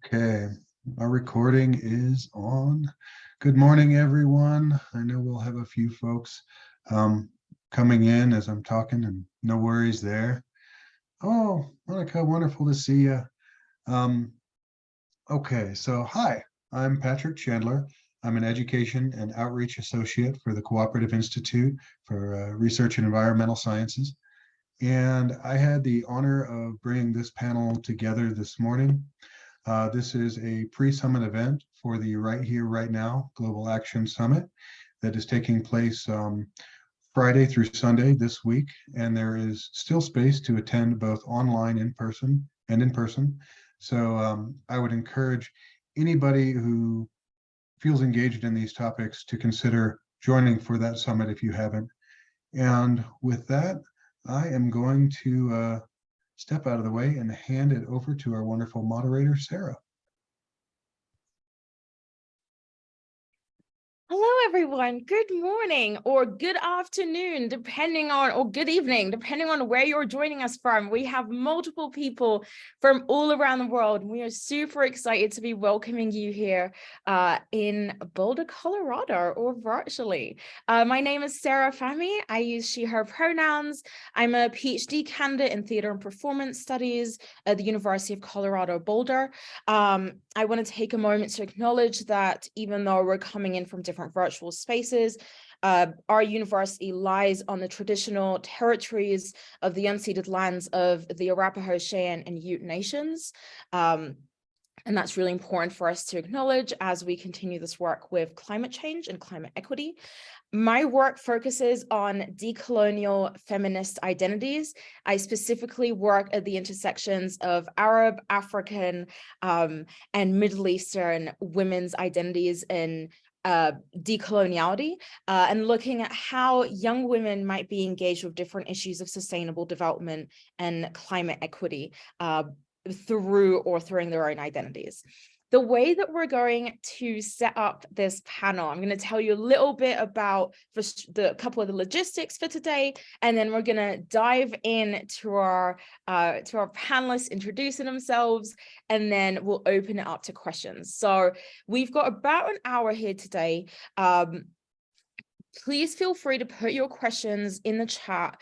Okay, our recording is on. Good morning, everyone. I know we'll have a few folks coming in as I'm talking, and no worries there. Oh, Monica, wonderful to see you. Okay, so hi, I'm Patrick Chandler. I'm an Education and Outreach Associate for the Cooperative Institute for Research in Environmental Sciences. And I had the honor of bringing this panel together this morning. This is a pre-summit event for the Right Here, Right Now Global Action Summit that is taking place Friday through Sunday this week, and there is still space to attend both online in person. So I would encourage anybody who feels engaged in these topics to consider joining for that summit if you haven't. And with that, I am going to step out of the way and hand it over to our wonderful moderator, Sarah. Hello, everyone. Good morning or good afternoon, or good evening, depending on where you're joining us from. We have multiple people from all around the world. We are super excited to be welcoming you here in Boulder, Colorado, or virtually. My name is Sarah Fahmy. I use she, her pronouns. I'm a PhD candidate in theater and performance studies at the University of Colorado, Boulder. I want to take a moment to acknowledge that even though we're coming in from different virtual spaces, our university lies on the traditional territories of the unceded lands of the Arapaho, Cheyenne, and Ute nations. And that's really important for us to acknowledge as we continue this work with climate change and climate equity. My work focuses on decolonial feminist identities. I specifically work at the intersections of Arab, African, and Middle Eastern women's identities in decoloniality, and looking at how young women might be engaged with different issues of sustainable development and climate equity through their own identities. The way that we're going to set up this panel, I'm going to tell you a little bit about a couple of the logistics for today, and then we're going to dive into our panelists introducing themselves, and then we'll open it up to questions. So we've got about an hour here today. Please feel free to put your questions in the chat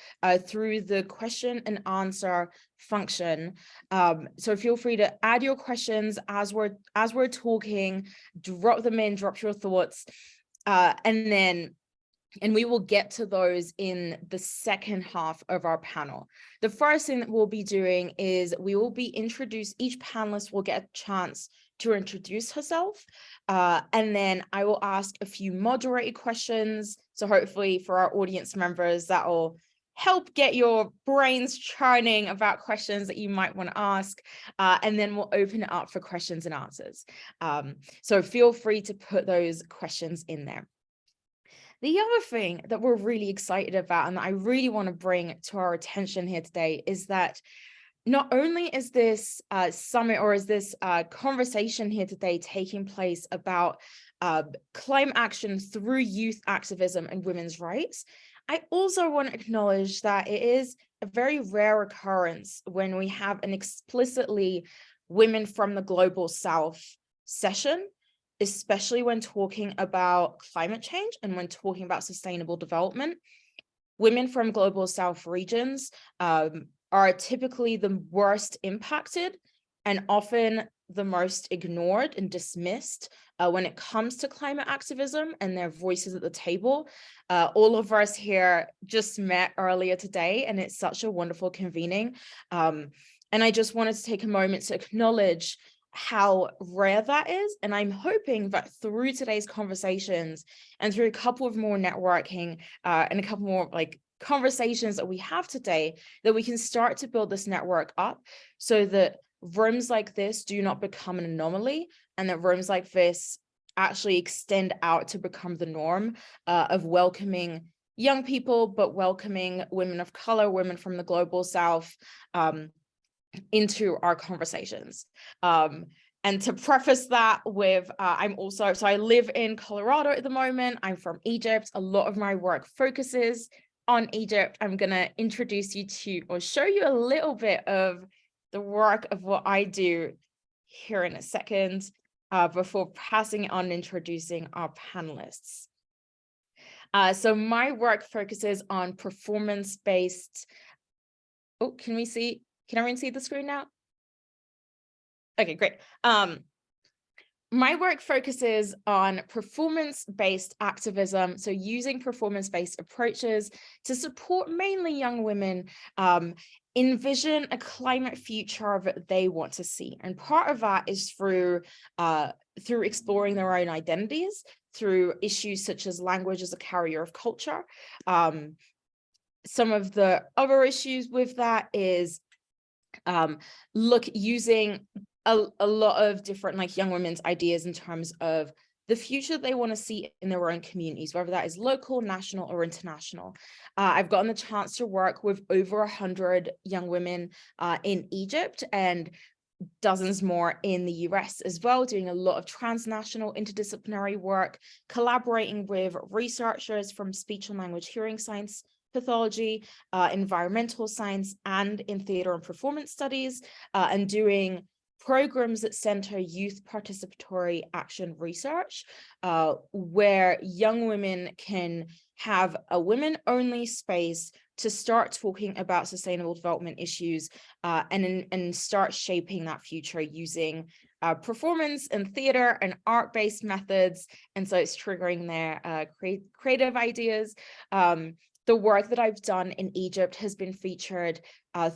through the question and answer function. So feel free to add your questions as we're talking, drop them in, drop your thoughts, and we will get to those in the second half of our panel. The first thing that we'll be doing is each panelist will get a chance to introduce herself, and then I will ask a few moderated questions. So hopefully for our audience members, that will help get your brains churning about questions that you might want to ask, and then we'll open it up for questions and answers. So feel free to put those questions in there. The other thing that we're really excited about and that I really want to bring to our attention here today is that not only is this summit or is this conversation here today taking place about climate action through youth activism and women's rights, I also want to acknowledge that it is a very rare occurrence when we have an explicitly women from the global south session, especially when talking about climate change and when talking about sustainable development. Women from global south regions are typically the worst impacted and often the most ignored and dismissed when it comes to climate activism and their voices at the table. All of us here just met earlier today, and it's such a wonderful convening. And I just wanted to take a moment to acknowledge how rare that is. And I'm hoping that through today's conversations and through a couple of more networking and a couple more conversations that we have today, that we can start to build this network up so that rooms like this do not become an anomaly, and that rooms like this actually extend out to become the norm of welcoming young people, but welcoming women of color, women from the global south into our conversations. And to preface that with, I live in Colorado at the moment. I'm from Egypt. A lot of my work focuses on Egypt. I'm going to introduce you to, or show you a little bit of the work of what I do here in a second before passing it on and introducing our panelists. So my work focuses on performance-based. Oh, can everyone see the screen now? Okay, great. My work focuses on performance-based activism, so using performance-based approaches to support mainly young women envision a climate future that they want to see. And part of that is through exploring their own identities, through issues such as language as a carrier of culture. Some of the other issues with that is using a lot of different like young women's ideas in terms of the future they want to see in their own communities, whether that is local, national, or international. I've gotten the chance to work with over 100 young women in Egypt and dozens more in the US as well, doing a lot of transnational interdisciplinary work, collaborating with researchers from speech and language hearing science, pathology, environmental science, and in theater and performance studies, and doing programs that center youth participatory action research, where young women can have a women-only space to start talking about sustainable development issues and start shaping that future using performance and theater and art-based methods. And so it's triggering their creative ideas. The work that I've done in Egypt has been featured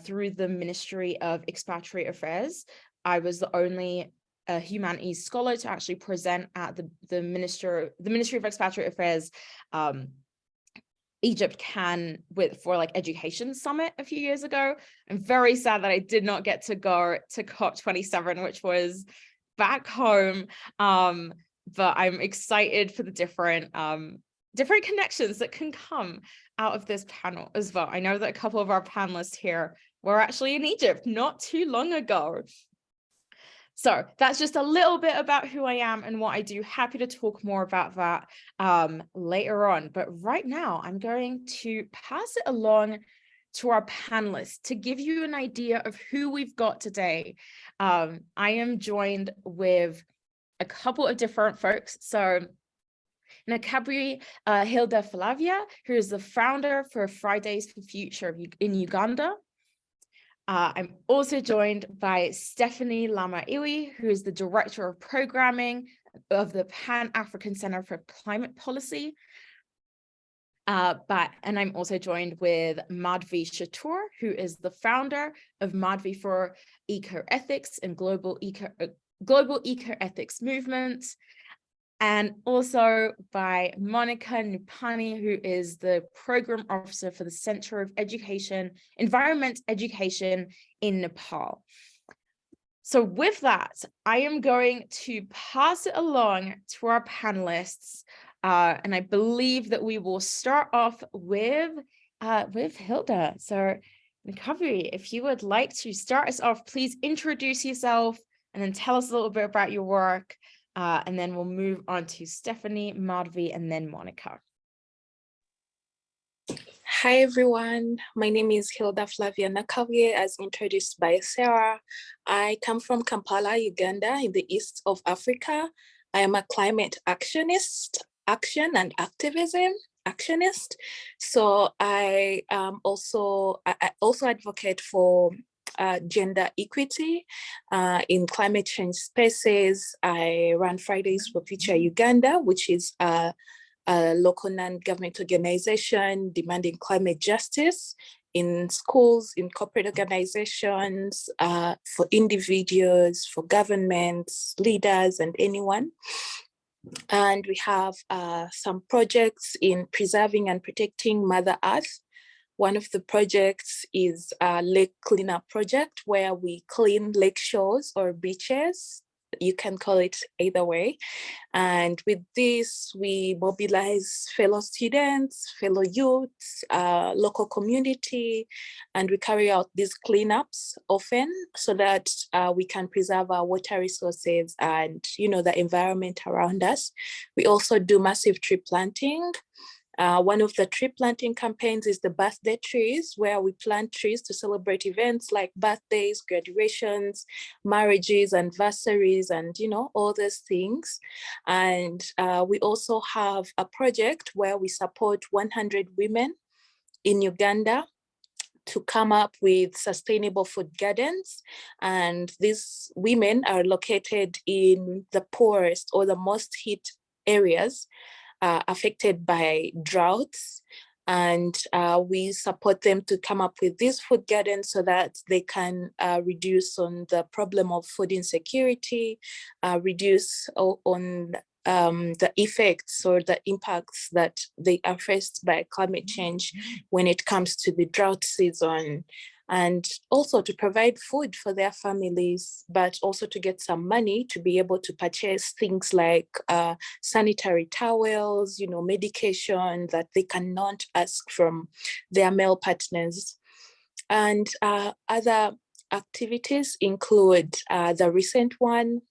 through the Ministry of Expatriate Affairs. I was the only humanities scholar to actually present at the Ministry of Expatriate Affairs Egypt for like education summit a few years ago. I'm very sad that I did not get to go to COP27, which was back home. But I'm excited for the different connections that can come out of this panel as well. I know that a couple of our panelists here were actually in Egypt not too long ago. So that's just a little bit about who I am and what I do. Happy to talk more about that later on. But right now, I'm going to pass it along to our panelists to give you an idea of who we've got today. I am joined with a couple of different folks. So Nakabri Hilda Flavia, who is the founder for Fridays for Future in Uganda. I'm also joined by Stephanie Lama-Iwi, who is the Director of Programming of the Pan-African Center for Climate Policy. And I'm also joined with Madhvi Chatur, who is the founder of Madhvi for Eco-Ethics and Global Eco-Ethics Movement. And also by Monica Nupani, who is the Program Officer for the Center of Environment Education in Nepal. So with that, I am going to pass it along to our panelists. And I believe that we will start off with Hilda. So Nakabri, if you would like to start us off, please introduce yourself and then tell us a little bit about your work. And then we'll move on to Stephanie, Madhvi, and then Monica. Hi, everyone. My name is Hilda Flavia Nakavye, as introduced by Sarah. I come from Kampala, Uganda, in the east of Africa. I am a climate action and activism actionist. So I also advocate for gender equity in climate change spaces. I run Fridays for Future Uganda, which is a local non-government organization demanding climate justice in schools, in corporate organizations, for individuals, for governments, leaders, and anyone. And we have some projects in preserving and protecting Mother Earth. One of the projects is a lake cleanup project where we clean lake shores or beaches. You can call it either way. And with this, we mobilize fellow students, fellow youths, local community, and we carry out these cleanups often so that we can preserve our water resources and, the environment around us. We also do massive tree planting. One of the tree planting campaigns is the birthday trees, where we plant trees to celebrate events like birthdays, graduations, marriages, anniversaries, and all those things. And we also have a project where we support 100 women in Uganda to come up with sustainable food gardens. And these women are located in the poorest or the most hit areas affected by droughts. And we support them to come up with these food gardens so that they can reduce on the problem of food insecurity, reduce on the effects or the impacts that they are faced by climate change when it comes to the drought season, and also to provide food for their families, but also to get some money to be able to purchase things like sanitary towels, medication that they cannot ask from their male partners. And other activities include the recent one,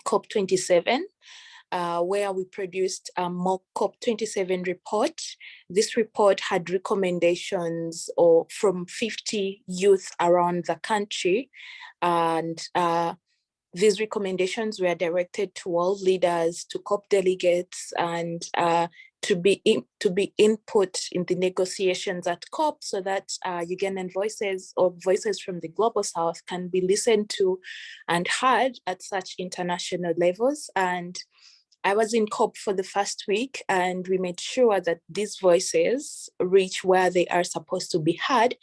COP27, where we produced a mock COP27 report. This report had recommendations from 50 youth around the country. And these recommendations were directed to all leaders, to COP delegates, and to be input in the negotiations at COP, so that Ugandan voices or voices from the global south can be listened to and heard at such international levels. And I was in COP for the first week, and we made sure that these voices reach where they are supposed to be heard.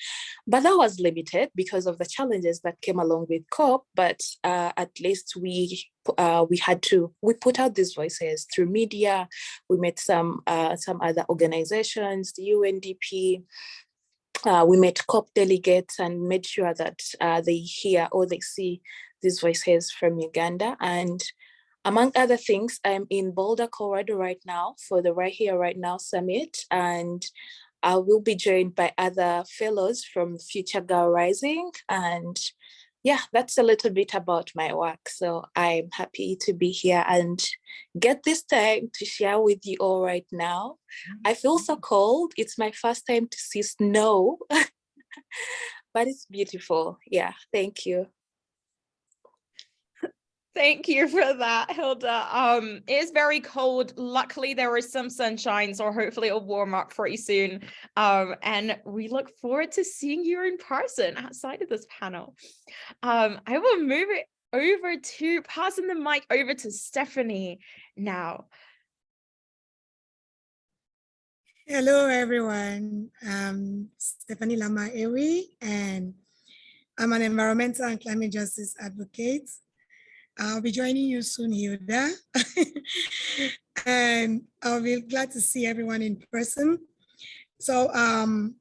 But that was limited because of the challenges that came along with COP. But at least we put out these voices through media. We met some other organizations, the UNDP. We met COP delegates and made sure that they hear or they see these voices from Uganda. And among other things, I'm in Boulder, Colorado right now for the Right Here, Right Now Summit. And I will be joined by other fellows from Future Girl Rising. And yeah, that's a little bit about my work. So I'm happy to be here and get this time to share with you all right now. I feel so cold. It's my first time to see snow, but it's beautiful. Yeah, thank you. Thank you for that, Hilda. It is very cold. Luckily, there is some sunshine, so hopefully it'll warm up pretty soon. And we look forward to seeing you in person outside of this panel. I will move it over to passing the mic over to Stephanie now. Hello, everyone. I'm Stephanie Lama Ewi, and I'm an environmental and climate justice advocate. I'll be joining you soon, Hilda. And I'll be glad to see everyone in person. So I'm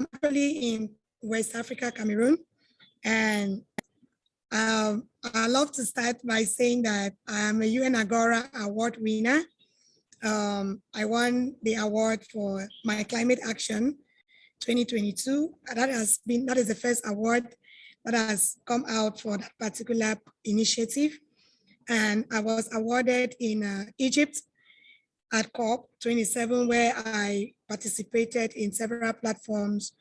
actually in West Africa, Cameroon. And I love to start by saying that I'm a UN Agora Award winner. I won the award for my climate action 2022. That is the first award that has come out for that particular initiative. And I was awarded in Egypt at COP27, where I participated in several platforms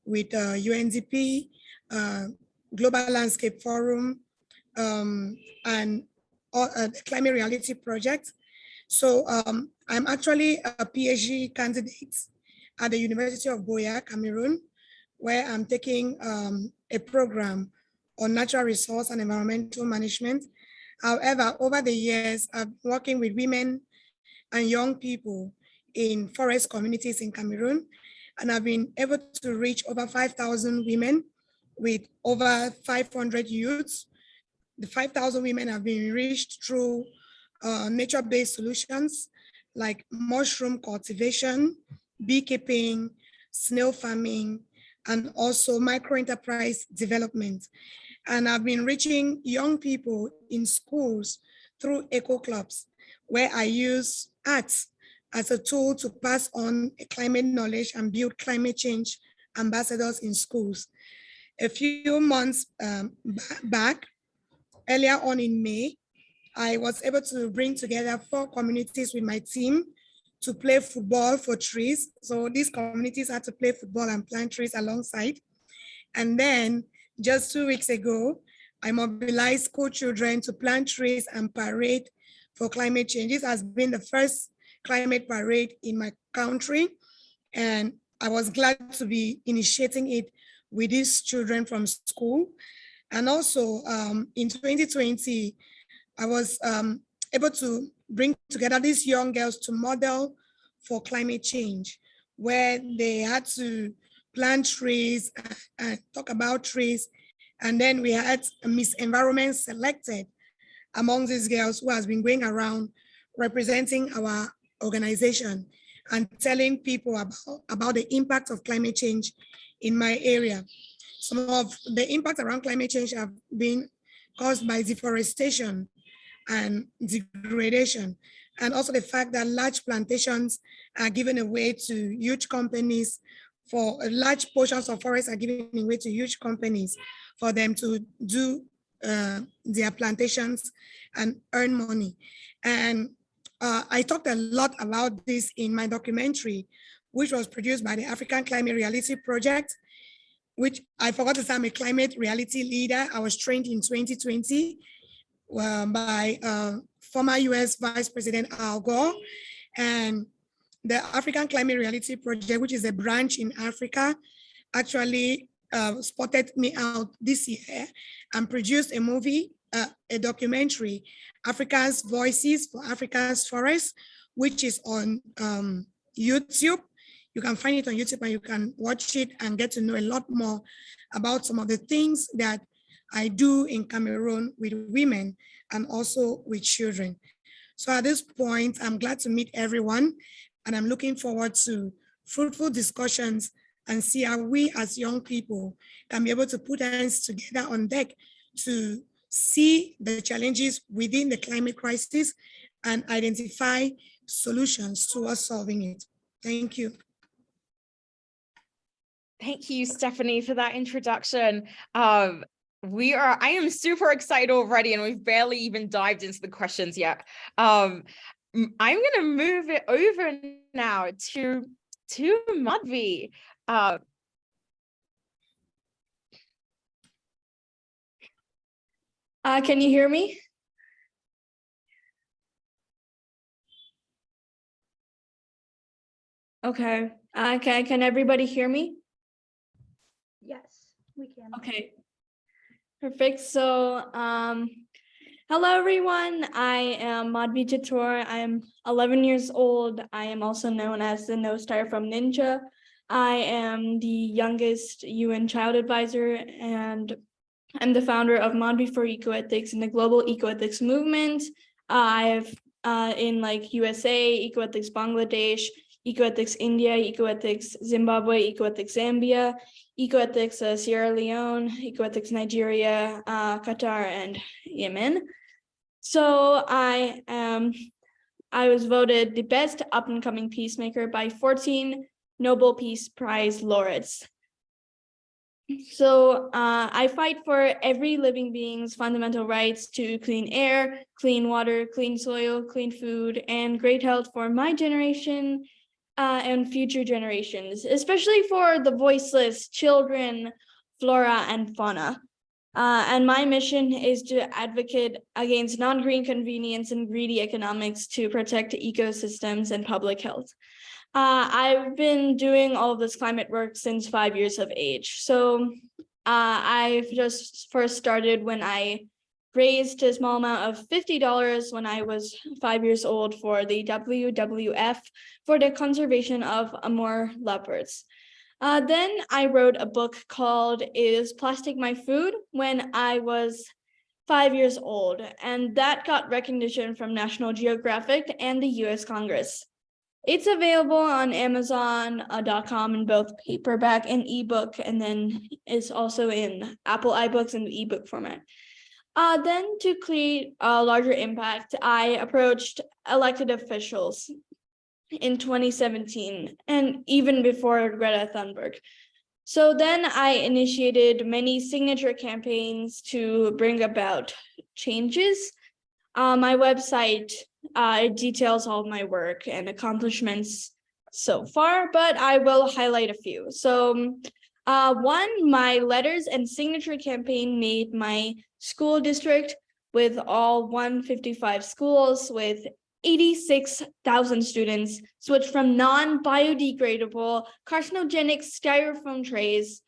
with UNDP, Global Landscape Forum, and the Climate Reality Project. So I'm actually a PhD candidate at the University of Boya, Cameroon, where I'm taking a program on natural resource and environmental management. However, over the years, I've been working with women and young people in forest communities in Cameroon, and I've been able to reach over 5,000 women with over 500 youths. The 5,000 women have been reached through nature-based solutions like mushroom cultivation, beekeeping, snail farming, and also micro-enterprise development. And I've been reaching young people in schools through eco clubs, where I use arts as a tool to pass on climate knowledge and build climate change ambassadors in schools. A few months back, earlier on in May, I was able to bring together 4 communities with my team to play football for trees. So these communities had to play football and plant trees alongside. And then just 2 weeks ago, I mobilized school children to plant trees and parade for climate change. This has been the first climate parade in my country. And I was glad to be initiating it with these children from school. And also in 2020, I was able to bring together these young girls to model for climate change, where they had to plant trees and talk about trees. And then we had Miss Environment selected among these girls who has been going around representing our organization and telling people about the impact of climate change in my area. Some of the impact around climate change have been caused by deforestation and degradation, and also the fact that large plantations are given away to huge companies for large portions of forests are given away to huge companies for them to do their plantations and earn money. And I talked a lot about this in my documentary, which was produced by the African Climate Reality Project, which I forgot to say I'm a climate reality leader. I was trained in 2020 by former US Vice President Al Gore. And the African Climate Reality Project, which is a branch in Africa, actually spotted me out this year and produced a movie, a documentary, Africa's Voices for Africa's Forests, which is on YouTube. You can find it on YouTube and you can watch it and get to know a lot more about some of the things that I do in Cameroon with women and also with children. So at this point, I'm glad to meet everyone, and I'm looking forward to fruitful discussions and see how we as young people can be able to put hands together on deck to see the challenges within the climate crisis and identify solutions towards solving it. Thank you. Thank you, Stephanie, for that introduction. I am super excited already, and we've barely even dived into the questions yet. I'm going to move it over now to Madhvi. Can you hear me? Okay. Can everybody hear me? Yes, we can. Okay. Perfect. So, hello everyone. I am Madhvi Chator. I am 11 years old. I am also known as the No Star from Ninja. I am the youngest UN Child Advisor, and I'm the founder of Madhvi for Ecoethics and the global ecoethics movement. I've in like USA, Ecoethics Bangladesh, Ecoethics India, Ecoethics Zimbabwe, Ecoethics Zambia, Ecoethics Sierra Leone, Ecoethics Nigeria, Qatar, and Yemen. So I was voted the best up-and-coming peacemaker by 14 Nobel Peace Prize laureates. So I fight for every living being's fundamental rights to clean air, clean water, clean soil, clean food, and great health for my generation and future generations, especially for the voiceless, children, flora, and fauna. And my mission is to advocate against non-green convenience and greedy economics to protect ecosystems and public health. I've been doing all of this climate work since 5 years of age. So I've just first started when I raised a small amount of $50 when I was 5 years old for the WWF for the conservation of Amur leopards. Then I wrote a book called Is Plastic My Food? When I was 5 years old, and that got recognition from National Geographic and the US Congress. It's available on Amazon.com in both paperback and ebook, and then it's also in Apple iBooks in the ebook format. Then to create a larger impact, I approached elected officials in 2017 and even before Greta Thunberg. So then I initiated many signature campaigns to bring about changes. My website it details all my work and accomplishments so far, but I will highlight a few. So one, my letters and signature campaign made my school district with all 155 schools with 86,000 students switch from non-biodegradable carcinogenic styrofoam trays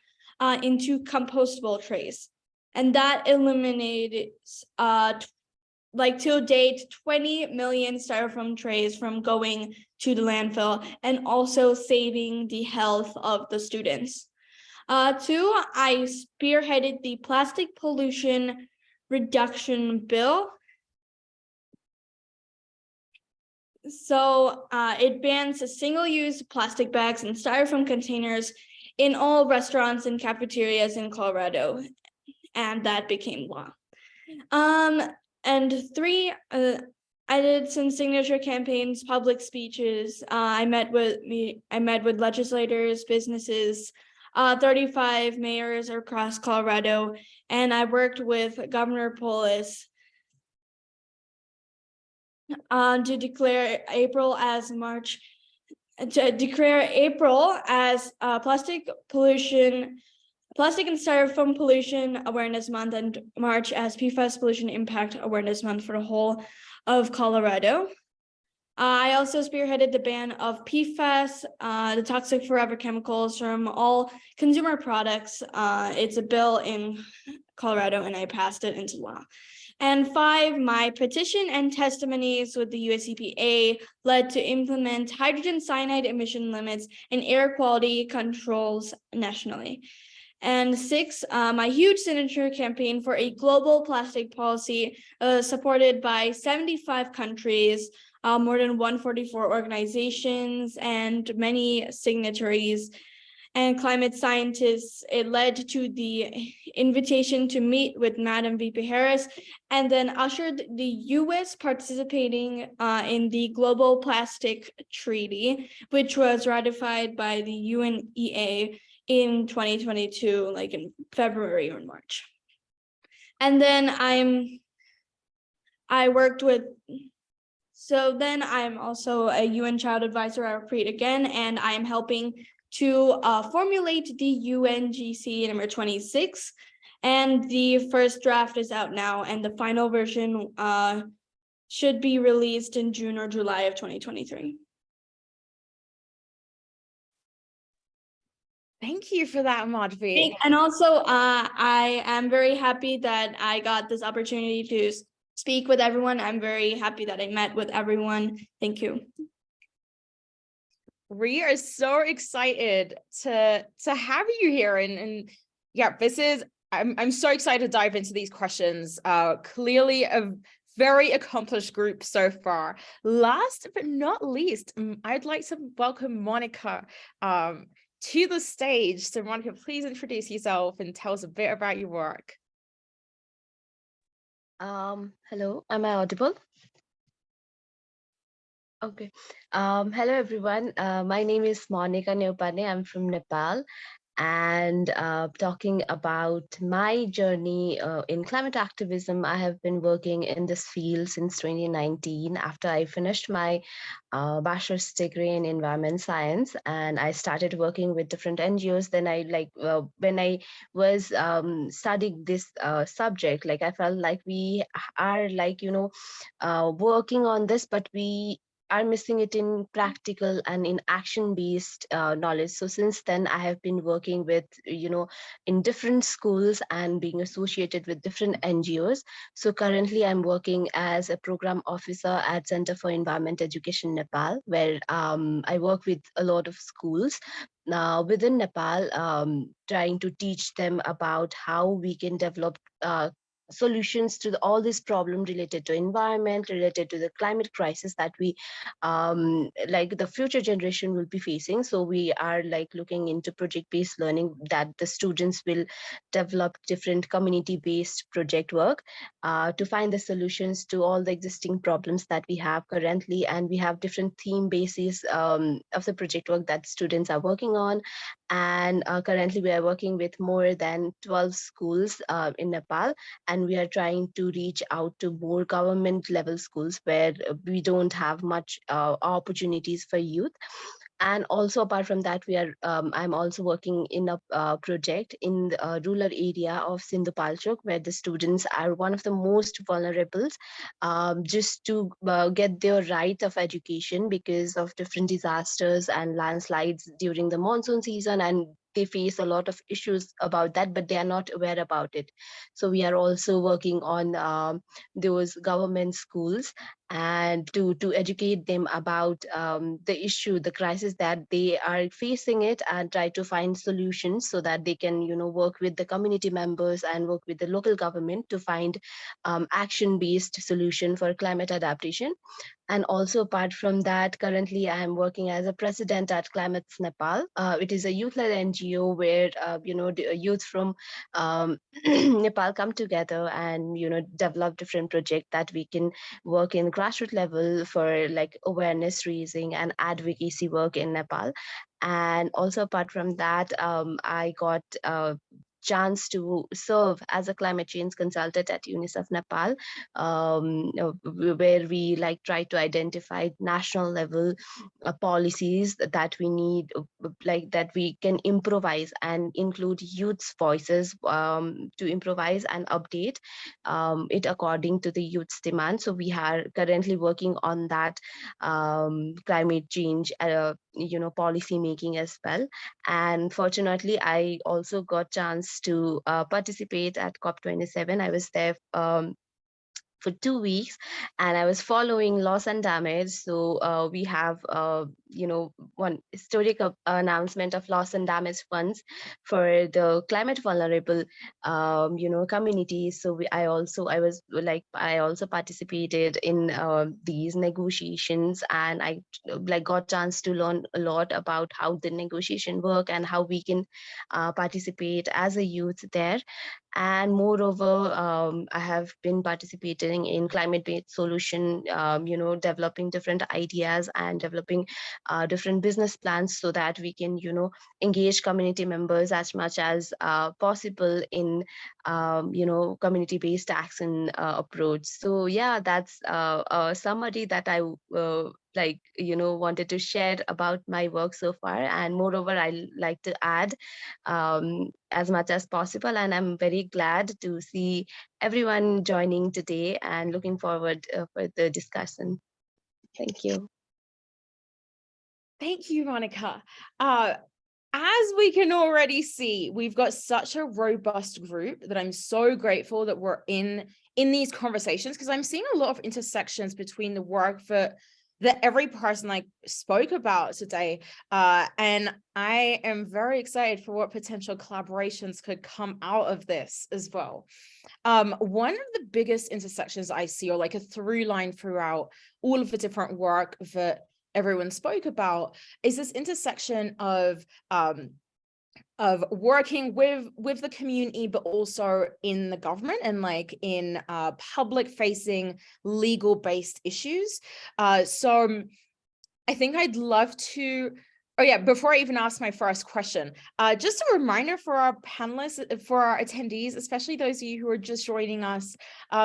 into compostable trays. And that eliminates till date 20 million styrofoam trays from going to the landfill and also saving the health of the students. Two, I spearheaded the plastic pollution reduction bill. So it bans single-use plastic bags and styrofoam containers in all restaurants and cafeterias in Colorado, and that became law. And three, I did some signature campaigns, public speeches. I met with legislators, businesses, 35 mayors across Colorado, and I worked with Governor Polis to declare April as plastic and styrofoam pollution awareness month and March as PFAS pollution impact awareness month for the whole of Colorado. I also spearheaded the ban of PFAS, the toxic forever chemicals from all consumer products. It's a bill in Colorado and I passed it into law. And five, my petition and testimonies with the US EPA led to implement hydrogen cyanide emission limits and air quality controls nationally. And six, my huge signature campaign for a global plastic policy supported by 75 countries, more than 144 organizations and many signatories and climate scientists. It led to the invitation to meet with Madam VP Harris and then ushered the US participating in the Global Plastic Treaty, which was ratified by the UNEA in 2022, like in February or March. And then I'm also a UN Child Advisor at CREATE again, and I'm helping to formulate the UNGC number 26. And the first draft is out now, and the final version should be released in June or July of 2023. Thank you for that, Madhvi. And also, I am very happy that I got this opportunity to speak with everyone. I'm very happy that I met with everyone. Thank you. We are so excited to have you here, and yeah, I'm so excited to dive into these questions. Clearly a very accomplished group so far. Last but not least, I'd like to welcome Monica to the stage. So Monica, please introduce yourself and tell us a bit about your work. Hello, am I audible? Okay. Hello, everyone. My name is Monica Neopane. I'm from Nepal. And talking about my journey in climate activism, I have been working in this field since 2019 after I finished my bachelor's degree in environment science, and I started working with different NGOs. Then when I was studying this subject, I felt like we are working on this, but we are missing it in practical and in action-based knowledge. So since then, I have been working with, in different schools and being associated with different NGOs. So currently I'm working as a program officer at Center for Environment Education Nepal, where I work with a lot of schools within Nepal, trying to teach them about how we can develop solutions to all these problems related to environment, related to the climate crisis that we the future generation will be facing. So we are looking into project-based learning, that the students will develop different community-based project work to find the solutions to all the existing problems that we have currently. And we have different theme bases of the project work that students are working on. And currently we are working with more than 12 schools in Nepal, and and we are trying to reach out to more government level schools where we don't have much opportunities for youth. And also apart from that, I'm also working in a project in the rural area of Sindhupalchok, where the students are one of the most vulnerable, just to get their right of education because of different disasters and landslides during the monsoon season, and they face a lot of issues about that, but they are not aware about it. So we are also working on those government schools and to educate them about the issue, the crisis that they are facing it, and try to find solutions so that they can, work with the community members and work with the local government to find action-based solution for climate adaptation. And also apart from that, currently I am working as a president at Climates Nepal. It is a youth-led NGO where the youth from Nepal come together and develop different projects that we can work in grassroots level for like awareness raising and advocacy work in Nepal. And also apart from that, I got chance to serve as a climate change consultant at UNICEF Nepal, where we like try to identify national level policies that we need, like that we can improvise and include youth's voices to improvise and update it according to the youth's demand. So we are currently working on that climate change policy making as well. And fortunately, I also got chance to participate at COP27. I was there for 2 weeks, and I was following loss and damage. So we have one historic announcement of loss and damage funds for the climate vulnerable communities. So I also participated in these negotiations, and I got chance to learn a lot about how the negotiation work and how we can participate as a youth there. And moreover, I have been participating in climate-based solution, developing different ideas and developing different business plans so that we can, engage community members as much as possible in, community-based action approach. So yeah, that's a summary that I wanted to share about my work so far. And moreover, I like to add as much as possible, and I'm very glad to see everyone joining today and looking forward for the discussion. Thank you. Thank you, Monica. As we can already see, we've got such a robust group that I'm so grateful that we're in these conversations, because I'm seeing a lot of intersections between the work that every person spoke about today. And I am very excited for what potential collaborations could come out of this as well. One of the biggest intersections I see, or like a through line throughout all of the different work that everyone spoke about, is this intersection of working with the community, but also in the government and in public facing legal based issues. So I think I'd love to, before I even ask my first question, just a reminder for our panelists, for our attendees, especially those of you who are just joining us,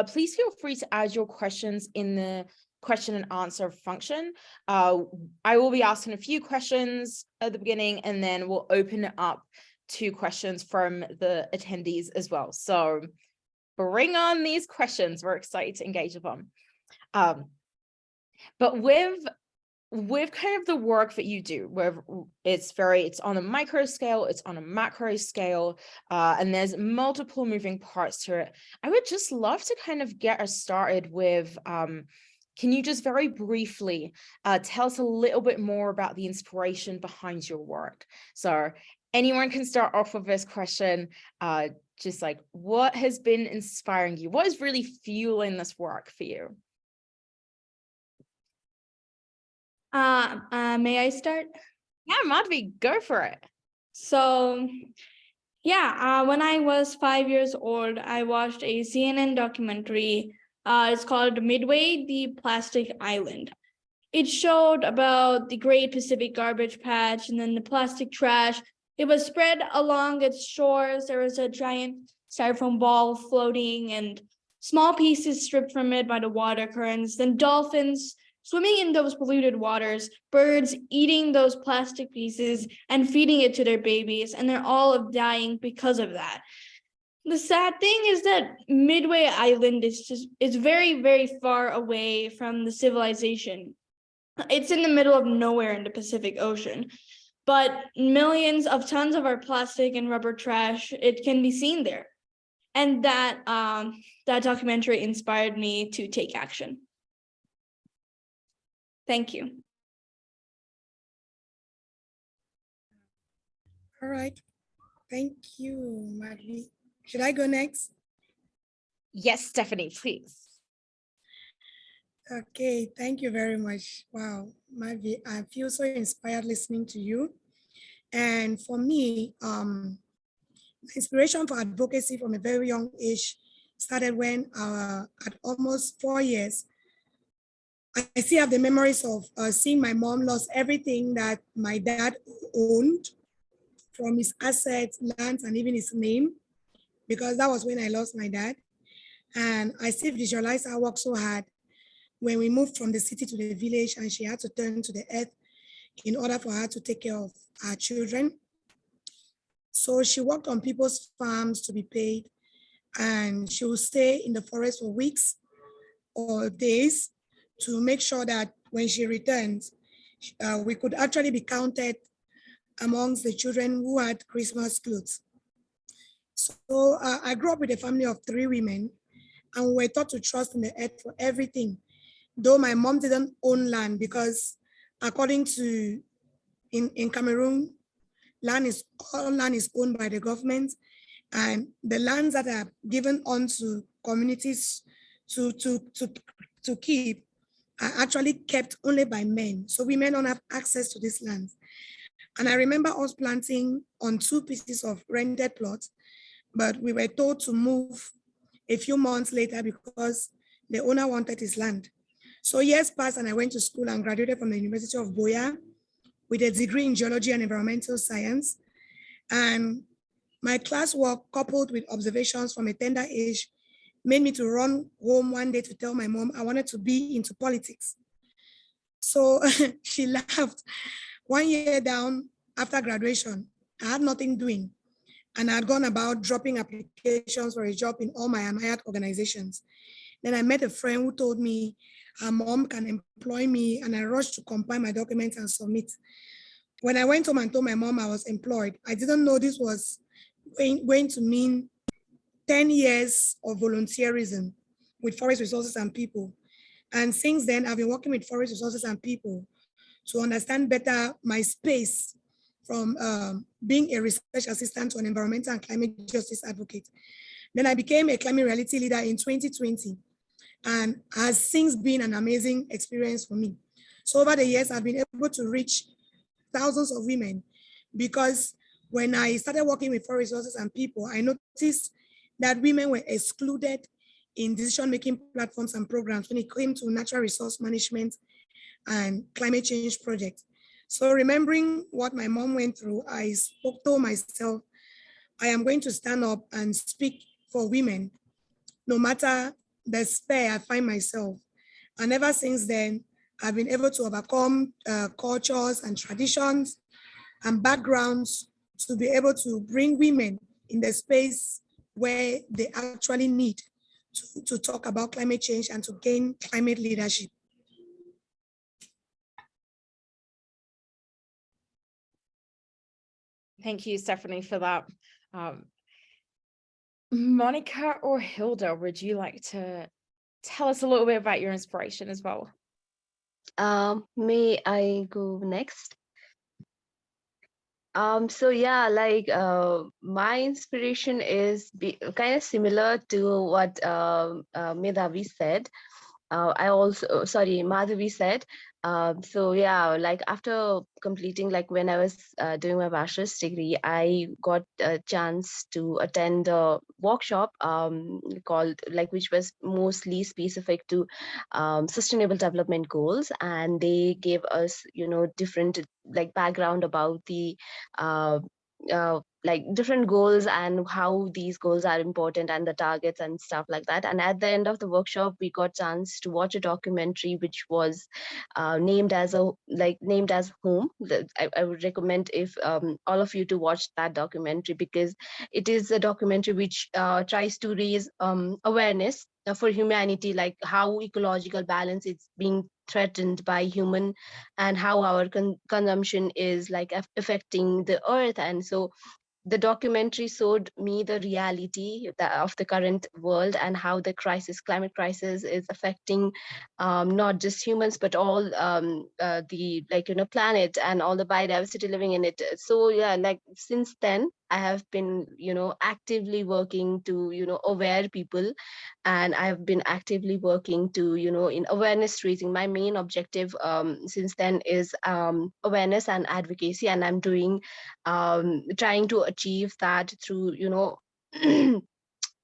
please feel free to add your questions in the question and answer function. I will be asking a few questions at the beginning, and then we'll open it up to questions from the attendees as well. So bring on these questions. We're excited to engage with them. But with kind of the work that you do, where it's on a micro scale, it's on a macro scale, and there's multiple moving parts to it, I would just love to kind of get us started with, can you just very briefly tell us a little bit more about the inspiration behind your work? So anyone can start off with this question, just what has been inspiring you? What is really fueling this work for you? May I start? Yeah, Madhvi, go for it. So, yeah, when I was 5 years old, I watched a CNN documentary. It's called Midway, the Plastic Island. It showed about the Great Pacific Garbage Patch, and then the plastic trash. It was spread along its shores. There was a giant styrofoam ball floating and small pieces stripped from it by the water currents, then dolphins swimming in those polluted waters, birds eating those plastic pieces and feeding it to their babies, and they're all dying because of that. The sad thing is that Midway Island is very, very far away from the civilization. It's in the middle of nowhere in the Pacific Ocean, but millions of tons of our plastic and rubber trash, it can be seen there. And that documentary inspired me to take action. Thank you. All right. Thank you, Madhvi. Should I go next? Yes, Stephanie, please. Okay, thank you very much. Wow, Madhvi, I feel so inspired listening to you. And for me, inspiration for advocacy from a very young age started when at almost 4 years, I still have the memories of seeing my mom lost everything that my dad owned, from his assets, lands, and even his name, because that was when I lost my dad. And I still visualize her work so hard when we moved from the city to the village and she had to turn to the earth in order for her to take care of our children. So she worked on people's farms to be paid, and she would stay in the forest for weeks or days to make sure that when she returns, we could actually be counted amongst the children who had Christmas clothes. So I grew up with a family of 3 women, and we were taught to trust in the earth for everything. Though my mom didn't own land, because according to in Cameroon, all land is owned by the government, and the lands that are given onto communities to keep are actually kept only by men. So women don't have access to these lands. And I remember us planting on 2 pieces of rented plots, but we were told to move a few months later because the owner wanted his land. So years passed and I went to school and graduated from the University of Boulder with a degree in geology and environmental science. And my classwork, coupled with observations from a tender age, made me to run home one day to tell my mom I wanted to be into politics. So she laughed. 1 year down after graduation, I had nothing doing, and I had gone about dropping applications for a job in all my admired organizations. Then I met a friend who told me her mom can employ me, and I rushed to compile my documents and submit. When I went home and told my mom I was employed, I didn't know this was going to mean 10 years of volunteerism with forest resources and people. And since then, I've been working with forest resources and people to understand better my space, from being a research assistant to an environmental and climate justice advocate. Then I became a climate reality leader in 2020, and has since been an amazing experience for me. So over the years, I've been able to reach thousands of women, because when I started working with forest resources and people, I noticed that women were excluded in decision-making platforms and programs when it came to natural resource management and climate change projects. So remembering what my mom went through, I spoke to myself, I am going to stand up and speak for women, no matter the sphere I find myself. And ever since then, I've been able to overcome cultures and traditions and backgrounds to be able to bring women in the space where they actually need to talk about climate change and to gain climate leadership. Thank you, Stephanie, for that. Monica or Hilda, would you like to tell us a little bit about your inspiration as well? May I go next? So yeah, like my inspiration is kind of similar to what Madhavi said. Madhavi said. So yeah, like after completing, like when I was doing my bachelor's degree, I got a chance to attend a workshop called, like, which was mostly specific to sustainable development goals, and they gave us, different like background about the like different goals and how these goals are important and the targets and stuff like that. And at the end of the workshop, we got chance to watch a documentary which was named as Home. I would recommend if all of you to watch that documentary, because it is a documentary which tries to raise awareness for humanity, like how ecological balance is being threatened by human, and how our consumption is like affecting the earth. And so the documentary showed me the reality of the current world, and how the climate crisis is affecting not just humans, but all the planet and all the biodiversity living in it. So yeah, like since then I have been actively working to aware people, and I have been actively working to in awareness raising. My main objective since then is awareness and advocacy, and I'm doing trying to achieve that through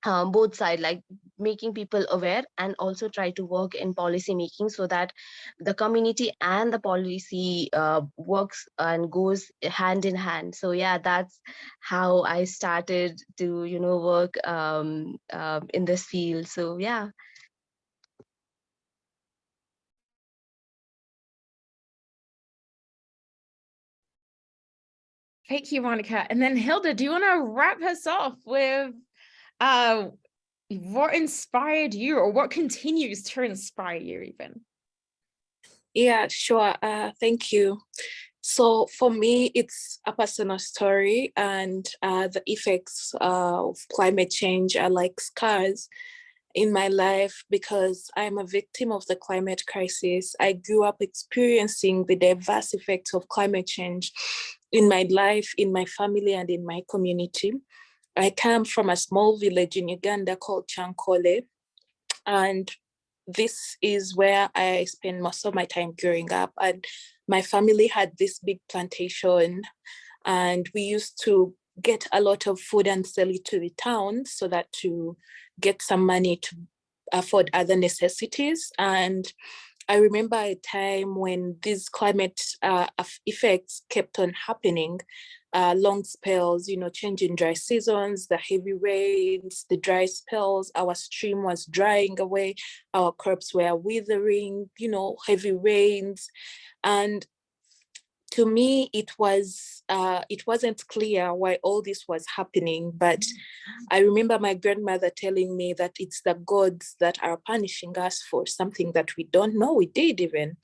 both sides, like making people aware, and also try to work in policy making so that the community and the policy works and goes hand in hand. So yeah, that's how I started to work in this field. So yeah. Thank you, Monica. And then Hilda, do you want to wrap us off with what inspired you, or what continues to inspire you even? Yeah, sure. Thank you. So for me, it's a personal story, and the effects of climate change are like scars in my life, because I'm a victim of the climate crisis. I grew up experiencing the diverse effects of climate change in my life, in my family, and in my community. I come from a small village in Uganda called Chankole, and this is where I spent most of my time growing up. And my family had this big plantation, and we used to get a lot of food and sell it to the town so that to get some money to afford other necessities. And I remember a time when these climate effects kept on happening, long spells, change in dry seasons, the heavy rains, the dry spells, our stream was drying away, our crops were withering, heavy rains. And to me, it wasn't clear why all this was happening, but I remember my grandmother telling me that it's the gods that are punishing us for something that we don't know we did even.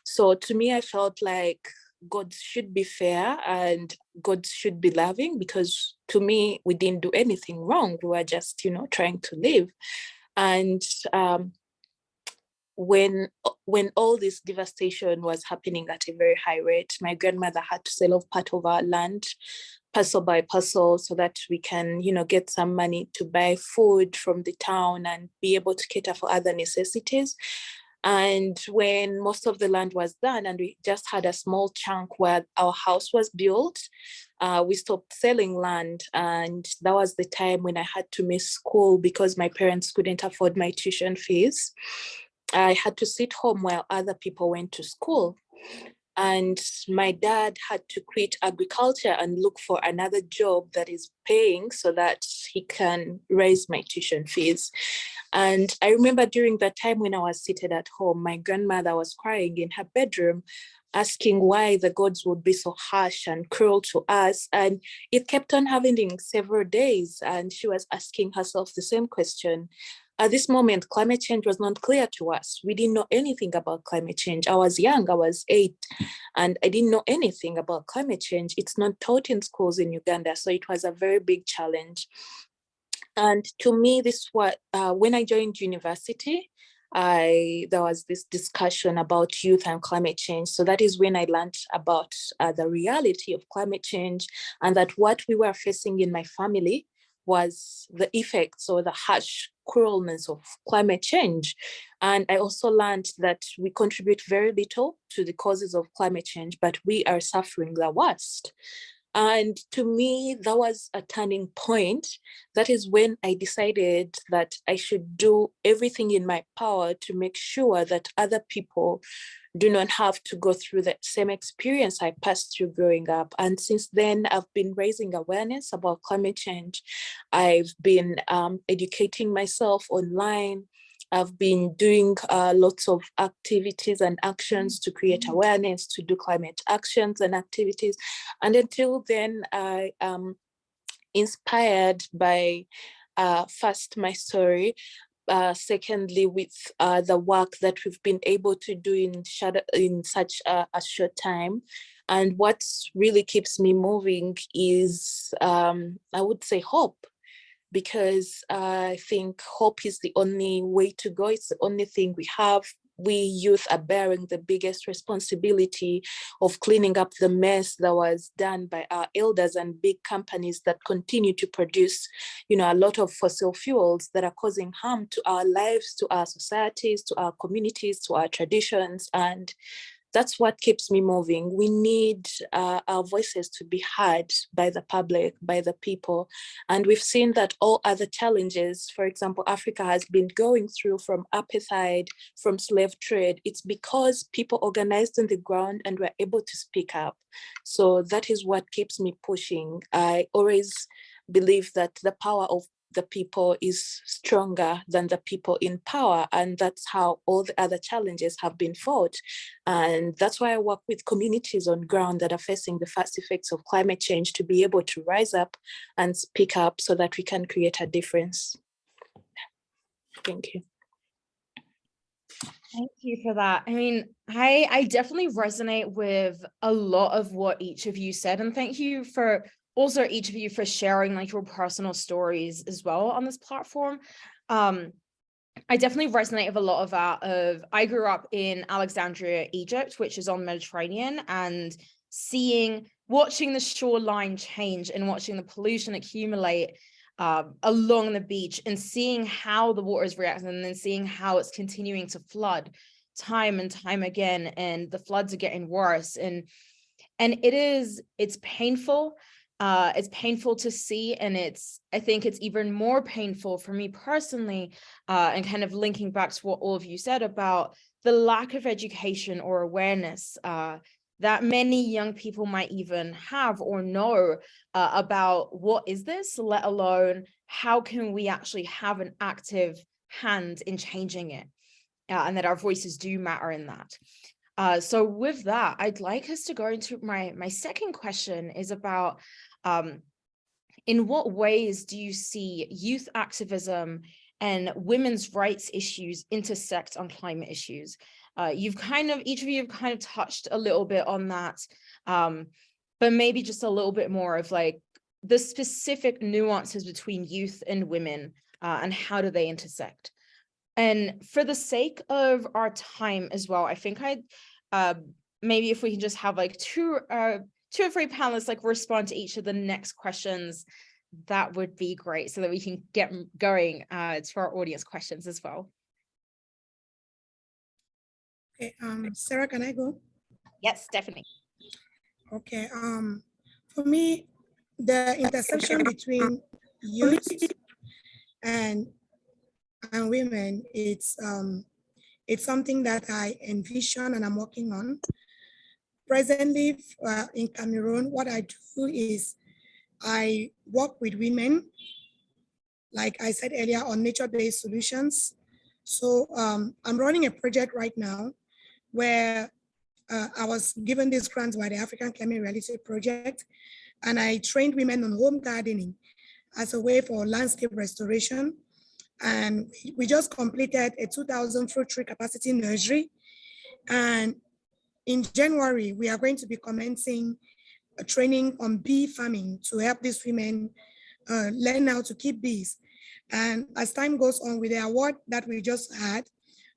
So to me, I felt like God should be fair and God should be loving, because to me, we didn't do anything wrong. We were just, trying to live. And when all this devastation was happening at a very high rate, my grandmother had to sell off part of our land, parcel by parcel, so that we can, get some money to buy food from the town and be able to cater for other necessities. And when most of the land was done and we just had a small chunk where our house was built, we stopped selling land. And that was the time when I had to miss school because my parents couldn't afford my tuition fees. I had to sit home while other people went to school. And my dad had to quit agriculture and look for another job that is paying so that he can raise my tuition fees. And I remember during that time when I was seated at home, my grandmother was crying in her bedroom, asking why the gods would be so harsh and cruel to us. And it kept on happening several days. And she was asking herself the same question. At this moment, climate change was not clear to us. We didn't know anything about climate change. I was young, I was 8, and I didn't know anything about climate change. It's not taught in schools in Uganda, so it was a very big challenge. And to me, this was when I joined university, there was this discussion about youth and climate change. So that is when I learned about the reality of climate change, and that what we were facing in my family was the effects or the harsh cruelness of climate change. And I also learned that we contribute very little to the causes of climate change, but we are suffering the worst. And to me, that was a turning point. That is when I decided that I should do everything in my power to make sure that other people do not have to go through the same experience I passed through growing up. And since then, I've been raising awareness about climate change. I've been educating myself online. I've been doing lots of activities and actions to create awareness, to do climate actions and activities. And until then, I am inspired by first my story, secondly with the work that we've been able to do in such a short time. And what really keeps me moving is, I would say, hope. Because I think hope is the only way to go. It's the only thing we have. We youth are bearing the biggest responsibility of cleaning up the mess that was done by our elders and big companies that continue to produce, a lot of fossil fuels that are causing harm to our lives, to our societies, to our communities, to our traditions. And that's what keeps me moving. We need our voices to be heard by the public, by the people. And we've seen that all other challenges, for example, Africa has been going through, from apartheid, from slave trade, it's because people organized on the ground and were able to speak up. So that is what keeps me pushing. I always believe that the power of the people is stronger than the people in power. And that's how all the other challenges have been fought. And that's why I work with communities on ground that are facing the first effects of climate change, to be able to rise up and speak up so that we can create a difference. Thank you. Thank you for that. I mean, I definitely resonate with a lot of what each of you said. And thank you for also each of you for sharing like your personal stories as well on this platform. I definitely resonate with a lot of that. I grew up in Alexandria, Egypt, which is on the Mediterranean, and watching the shoreline change and watching the pollution accumulate along the beach, and seeing how the water is reacting, and then seeing how it's continuing to flood time and time again, and the floods are getting worse. And it's painful. It's painful to see, and I think it's even more painful for me personally, and kind of linking back to what all of you said about the lack of education or awareness that many young people might even have or know about what is this, let alone how can we actually have an active hand in changing it, and that our voices do matter in that. So with that, I'd like us to go into my second question is about in what ways do you see youth activism and women's rights issues intersect on climate issues? Each of you have kind of touched a little bit on that, but maybe just a little bit more of like the specific nuances between youth and women, and how do they intersect? And for the sake of our time as well, I think maybe if we can just have like two or three panelists like respond to each of the next questions, that would be great, so that we can get going to our audience questions as well. Okay, Sarah, can I go? Yes, definitely. Okay, for me, the intersection between youth and women, it's something that I envision and I'm working on. Presently, in Cameroon, what I do is I work with women, like I said earlier, on nature-based solutions. So I'm running a project right now where I was given this grant by the African Climate Reality Project, and I trained women on home gardening as a way for landscape restoration. And we just completed a 2,000 fruit tree capacity nursery. And in January, we are going to be commencing a training on bee farming to help these women learn how to keep bees. And as time goes on, with the award that we just had,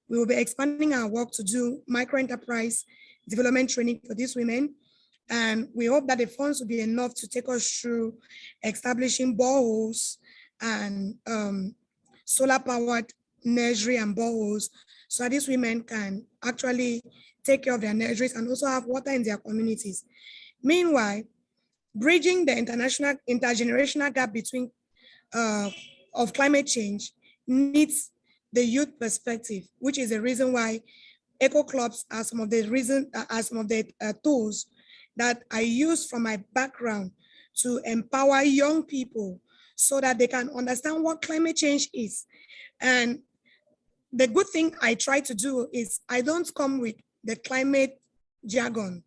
we will be expanding our work to do micro-enterprise development training for these women. And we hope that the funds will be enough to take us through establishing boreholes and solar-powered nursery and boreholes, so that these women can actually take care of their nurseries and also have water in their communities. Meanwhile, bridging the intergenerational gap between of climate change needs the youth perspective, which is the reason why eco clubs are some of the tools that I use from my background to empower young people so that they can understand what climate change is. And the good thing I try to do is I don't come with the climate jargon,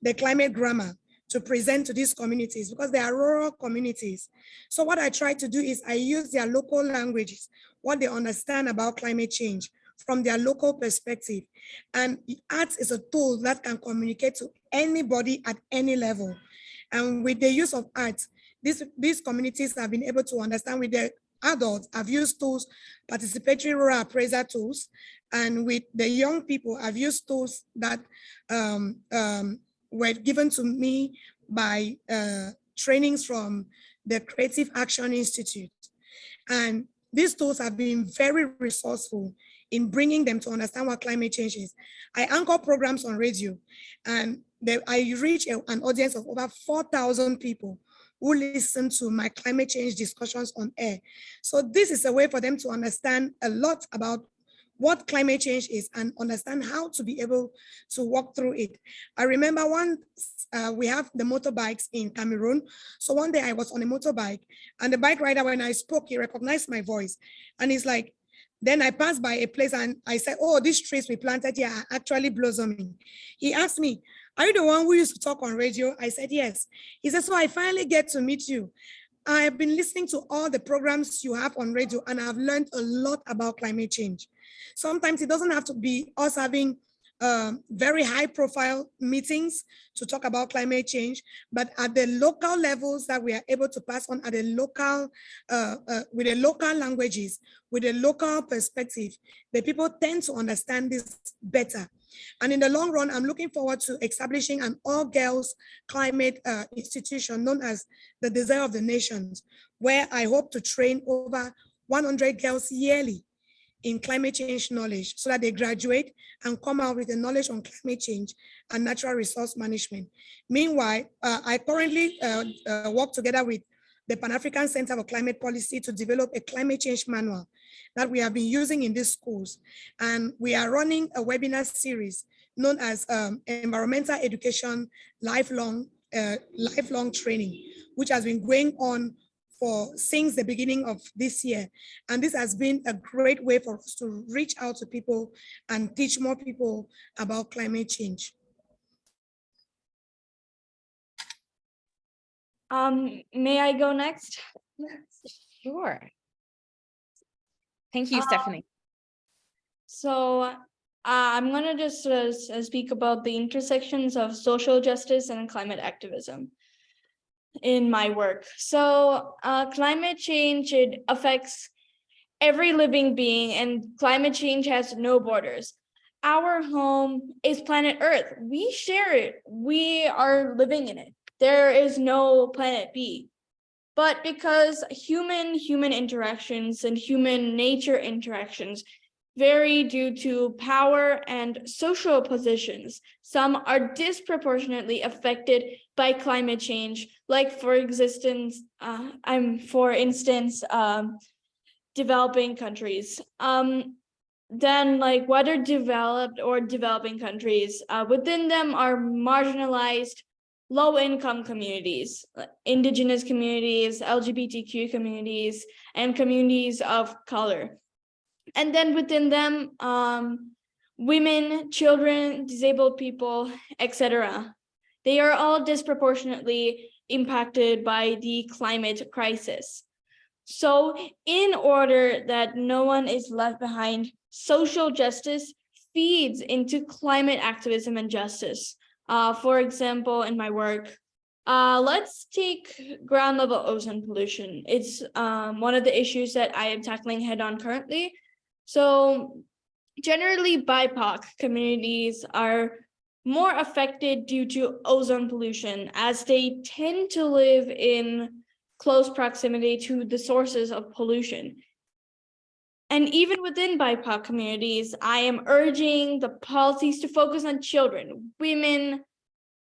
the climate grammar to present to these communities because they are rural communities. So what I try to do is I use their local languages, what they understand about climate change from their local perspective. And art is a tool that can communicate to anybody at any level. And with the use of art, these communities have been able to understand. With the adults, I've used tools, participatory rural appraiser tools, and with the young people, I've used tools that were given to me by trainings from the Creative Action Institute. And these tools have been very resourceful in bringing them to understand what climate change is. I anchor programs on radio, and I reach an audience of over 4,000 people who listen to my climate change discussions on air. So this is a way for them to understand a lot about what climate change is and understand how to be able to walk through it. I remember we have the motorbikes in Cameroon. So one day I was on a motorbike and the bike rider, when I spoke, he recognized my voice. And he's like, then I passed by a place and I said, oh, these trees we planted here are actually blossoming. He asked me, are you the one who used to talk on radio? I said, yes. He said, so I finally get to meet you. I have been listening to all the programs you have on radio and I've learned a lot about climate change. Sometimes it doesn't have to be us having very high profile meetings to talk about climate change, but at the local levels that we are able to pass on at the local, with the local languages, with the local perspective, the people tend to understand this better. And in the long run, I'm looking forward to establishing an all-girls climate institution known as the Desire of the Nations, where I hope to train over 100 girls yearly in climate change knowledge so that they graduate and come out with the knowledge on climate change and natural resource management. Meanwhile, I currently work together with the Pan-African Center for Climate Policy to develop a climate change manual that we have been using in these schools. And we are running a webinar series known as Environmental Education Lifelong Training, which has been going on since the beginning of this year. And this has been a great way for us to reach out to people and teach more people about climate change. May I go next? Sure. Thank you, Stephanie. So I'm going to just speak about the intersections of social justice and climate activism in my work. So climate change, it affects every living being, and climate change has no borders. Our home is planet Earth. We share it. We are living in it. There is no planet B. But because human interactions and human nature interactions vary due to power and social positions, some are disproportionately affected by climate change, like for instance, developing countries. Then like whether developed or developing countries, within them are marginalized low-income communities, indigenous communities, LGBTQ communities, and communities of color. And then within them, women, children, disabled people, etc. They are all disproportionately impacted by the climate crisis. So in order that no one is left behind, social justice feeds into climate activism and justice. For example, in my work, let's take ground level ozone pollution. It's one of the issues that I am tackling head on currently. So generally BIPOC communities are more affected due to ozone pollution as they tend to live in close proximity to the sources of pollution. And even within BIPOC communities, I am urging the policies to focus on children, women,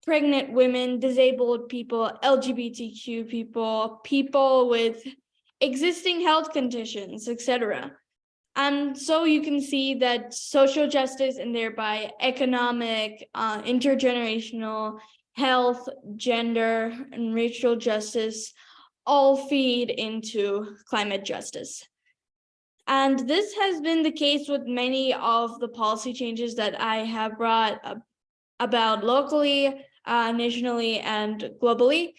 pregnant women, disabled people, LGBTQ people, people with existing health conditions, etc. And so you can see that social justice and thereby economic, intergenerational, health, gender, and racial justice all feed into climate justice. And this has been the case with many of the policy changes that I have brought about locally, nationally, and globally.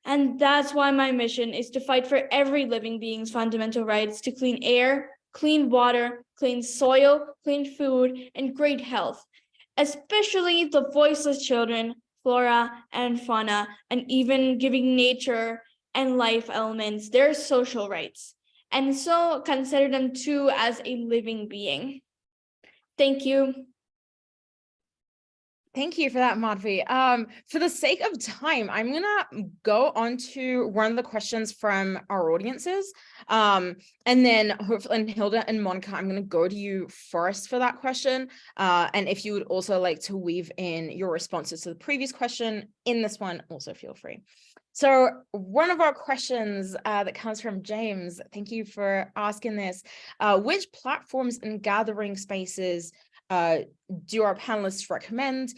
And that's why my mission is to fight for every living being's fundamental rights to clean air, clean water, clean soil, clean food, and great health, especially the voiceless children, flora and fauna, and even giving nature and life elements their social rights, and so consider them too as a living being. Thank you. Thank you for that, Madhvi. For the sake of time, I'm gonna go on to one of the questions from our audiences. And then hopefully, and Hilda and Monica, I'm gonna go to you first for that question. And if you would also like to weave in your responses to the previous question in this one, also feel free. So one of our questions that comes from James, thank you for asking this. Which platforms and gathering spaces do our panelists recommend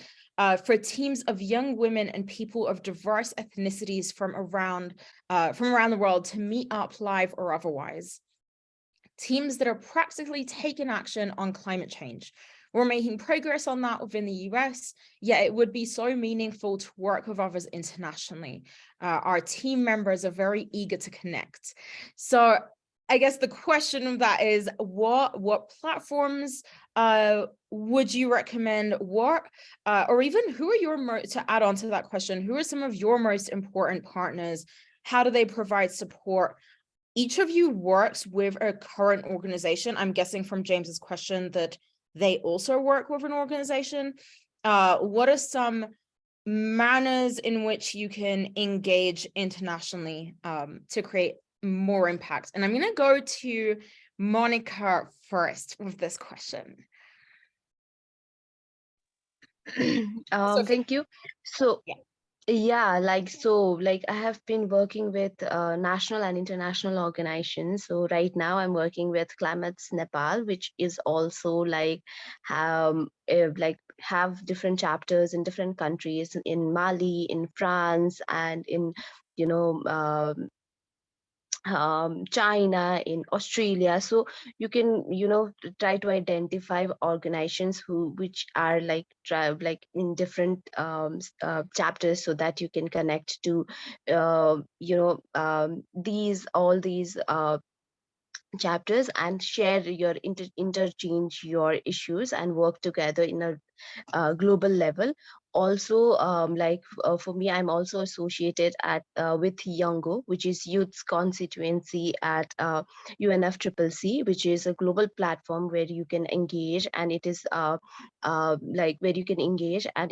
for teams of young women and people of diverse ethnicities from around the world to meet up live or otherwise? Teams that are practically taking action on climate change. We're making progress on that within the US, yet it would be so meaningful to work with others internationally. Our team members are very eager to connect. So I guess the question of that is, what platforms would you recommend? Or even who are your to add on to that question, who are some of your most important partners? How do they provide support? Each of you works with a current organization. I'm guessing from James's question that they also work with an organization. What are some manners in which you can engage internationally to create more impact? And I'm going to go to Monica first with this question. Thank you. So yeah, I have been working with national and international organizations. So right now I'm working with Climates Nepal, which is also have different chapters in different countries, in Mali, in France, and in China, in Australia. So you can try to identify organizations which are in different chapters, so that you can connect to all these chapters and share your interchange your issues and work together in a global level. Also, for me, I'm also associated with YOUNGO, which is Youth's Constituency at UNFCCC, which is a global platform where you can engage, and it is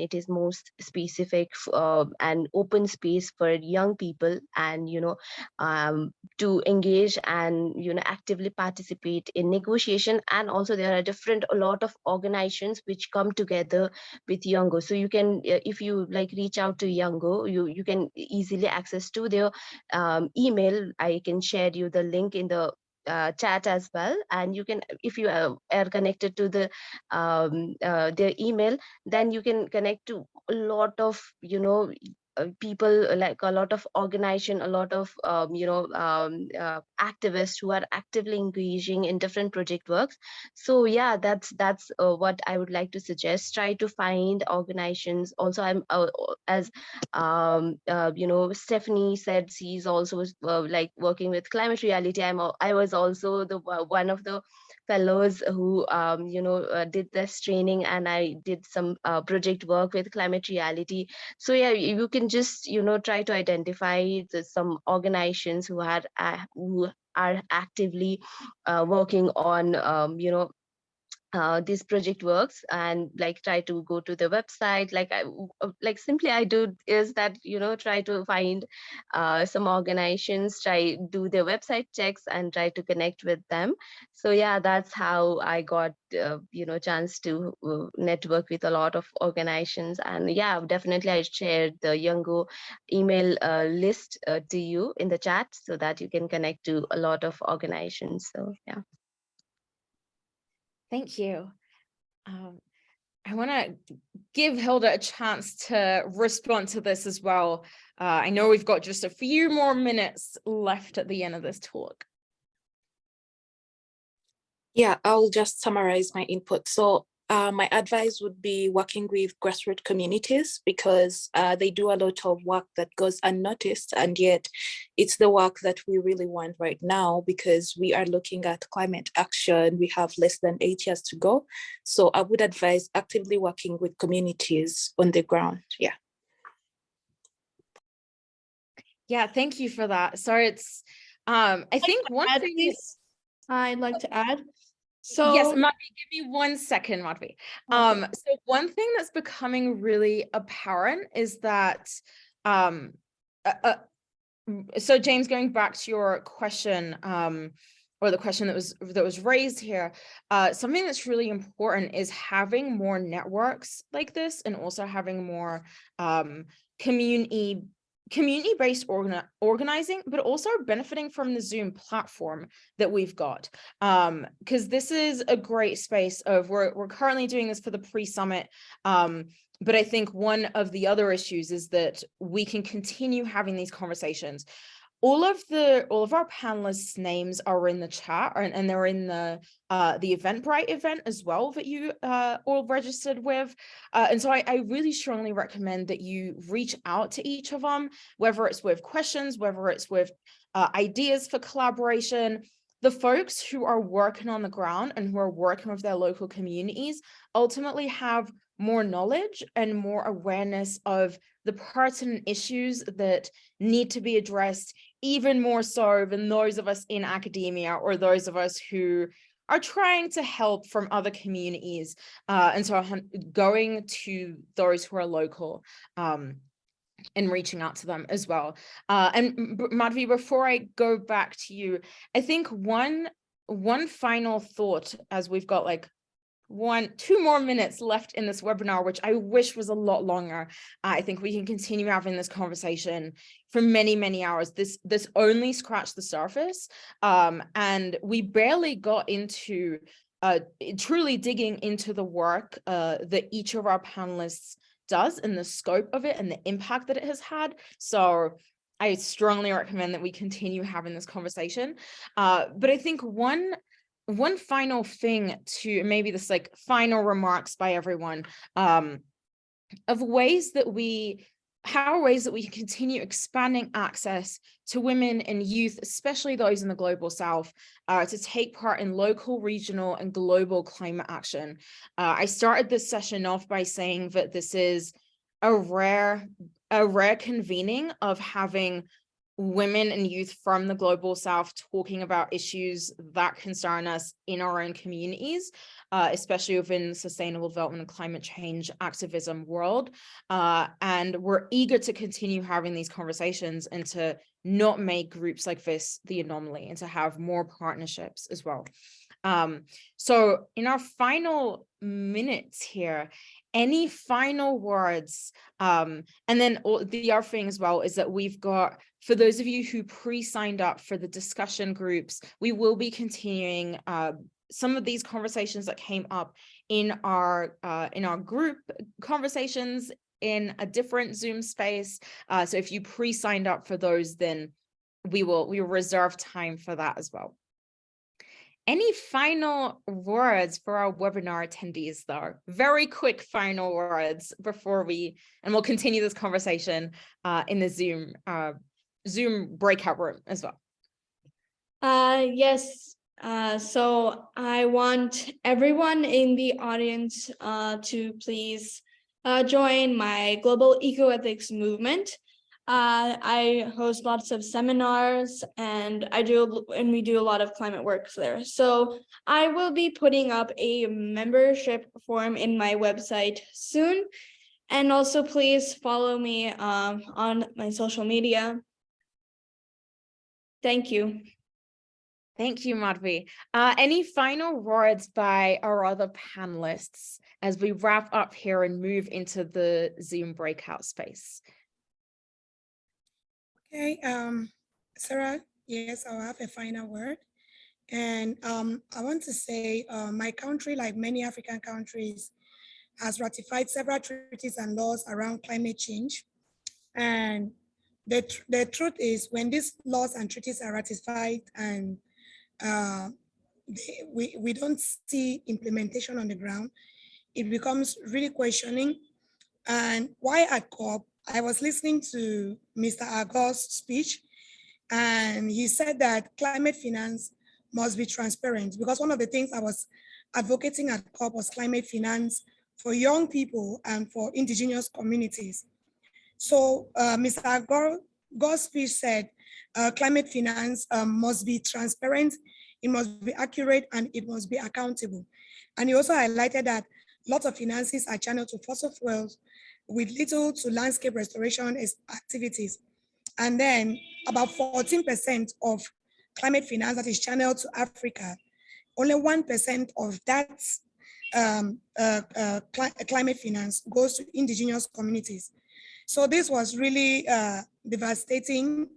it is most specific and open space for young people, and to engage and actively participate in negotiation. And also there are a lot of organizations which come together with YOUNGO. So you can, if you reach out to YOUNGO, you can easily access to their email. I can share you the link in the chat as well, and you can, if you are connected to the their email, then you can connect to a lot of people, like a lot of organization, a lot of activists who are actively engaging in different project works. So yeah, that's what I would like to suggest. Try to find organizations. Also, I'm as Stephanie said, she's also working with Climate Reality. I was also the one of the fellows who did this training, and I did some project work with Climate Reality. So yeah, you can just try to identify some organizations who are actively working on this project works, and like try to go to the website. Like simply I do is that, try to find some organizations, try do their website checks and try to connect with them. So yeah, that's how I got chance to network with a lot of organizations. And yeah, definitely I shared the Youngo email list to you in the chat so that you can connect to a lot of organizations. So yeah. Thank you. I want to give Hilda a chance to respond to this as well. I know we've got just a few more minutes left at the end of this talk. Yeah, I'll just summarize my input. So my advice would be working with grassroots communities, because they do a lot of work that goes unnoticed, and yet it's the work that we really want right now, because we are looking at climate action. We have less than 8 years to go. So I would advise actively working with communities on the ground. Yeah. Yeah, thank you for that. So it's, I think one thing I'd like to add. So yes, Madhvi, give me 1 second, Madhvi. Okay. So one thing that's becoming really apparent is that, so James, going back to your question, or the question that was raised here, something that's really important is having more networks like this, and also having more community-based organizing, but also benefiting from the Zoom platform that we've got, because this is a great space of, we're currently doing this for the pre-summit, but I think one of the other issues is that we can continue having these conversations. All of our panelists' names are in the chat, and they're in the Eventbrite event as well that you all registered with. And so I really strongly recommend that you reach out to each of them, whether it's with questions, whether it's with ideas for collaboration. The folks who are working on the ground and who are working with their local communities ultimately have more knowledge and more awareness of the pertinent issues that need to be addressed, even more so than those of us in academia or those of us who are trying to help from other communities. And so going to those who are local and reaching out to them as well. And Madhvi, before I go back to you, I think one final thought, as we've got like 2 more minutes left in this webinar, which I wish was a lot longer. I think we can continue having this conversation for many, many hours. This only scratched the surface, and we barely got into truly digging into the work that each of our panelists does, and the scope of it and the impact that it has had. So I strongly recommend that we continue having this conversation. But I think one final thing to maybe this like final remarks by everyone, of ways that we can continue expanding access to women and youth, especially those in the global south, to take part in local, regional, and global climate action. I started this session off by saying that this is a rare convening of having women and youth from the global south talking about issues that concern us in our own communities, especially within sustainable development and climate change activism world. And we're eager to continue having these conversations and to not make groups like this the anomaly, and to have more partnerships as well. So in our final minutes here, any final words? And then the other thing as well is that we've got, for those of you who pre-signed up for the discussion groups, we will be continuing some of these conversations that came up in our group conversations in a different Zoom space. So if you pre-signed up for those, then we will reserve time for that as well. Any final words for our webinar attendees, though? Very quick final words before and we'll continue this conversation in the Zoom breakout room as well. Yes. So I want everyone in the audience to please join my global ecoethics movement. I host lots of seminars, and we do a lot of climate work there. So I will be putting up a membership form in my website soon. And also please follow me on my social media. Thank you. Thank you, Madhvi. Any final words by our other panelists as we wrap up here and move into the Zoom breakout space? Okay, Sarah, yes, I'll have a final word. And I want to say my country, like many African countries, has ratified several treaties and laws around climate change. And the truth is, when these laws and treaties are ratified and we don't see implementation on the ground, it becomes really questioning. And why at COP, I was listening to Mr. Agor's speech, and he said that climate finance must be transparent, because one of the things I was advocating at COP was climate finance for young people and for indigenous communities. So Mr. Agor's speech said climate finance must be transparent, it must be accurate, and it must be accountable. And he also highlighted that lots of finances are channeled to fossil fuels with little to landscape restoration activities. And then about 14% of climate finance that is channeled to Africa, only 1% of that climate finance goes to indigenous communities. So this was really devastating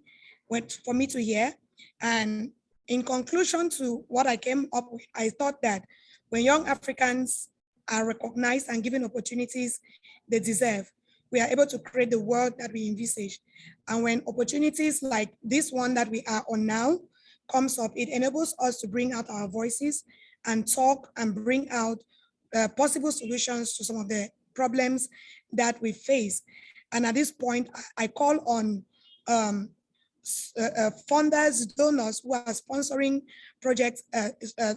for me to hear. And in conclusion to what I came up with, I thought that when young Africans are recognized and given opportunities they deserve, we are able to create the world that we envisage. And when opportunities like this one that we are on now comes up, it enables us to bring out our voices and talk and bring out possible solutions to some of the problems that we face. And at this point, I call on funders, donors who are sponsoring projects,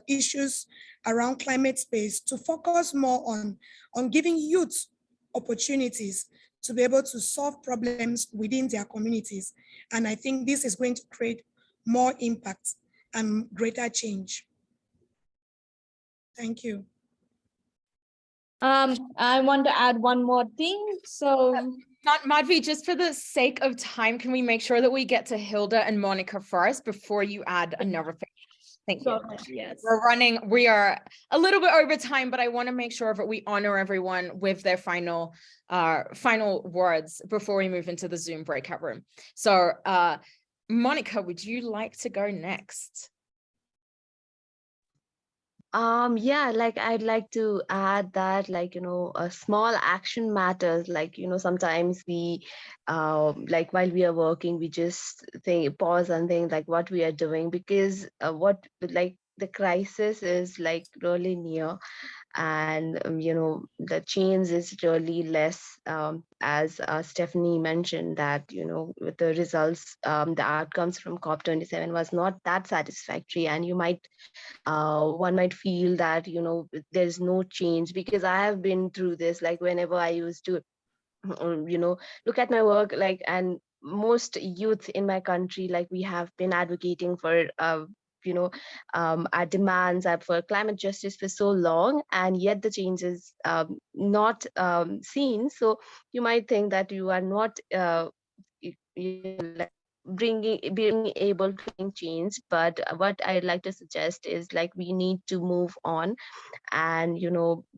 issues around climate space to focus more on giving youth opportunities to be able to solve problems within their communities. And I think this is going to create more impact and greater change. Thank you. I want to add one more thing. So Madhvi, just for the sake of time, can we make sure that we get to Hilda and Monica first before you add another thing? Thank you. Yes. We are a little bit over time, but I want to make sure that we honor everyone with their final words before we move into the Zoom breakout room. So Monica, would you like to go next? Yeah, like I'd like to add that, like, a small action matters. Like, sometimes we like while we are working, we just pause and think like what we are doing, because the crisis is like really near, and the change is really less, as Stephanie mentioned that with the results, the outcomes from COP27 was not that satisfactory, and one might feel that there's no change, because I have been through this. Like whenever I used to look at my work, like, and most youth in my country, like we have been advocating for our demands for climate justice for so long, and yet the change is not seen. So you might think that you are not being able to bring change, but what I'd like to suggest is like we need to move on and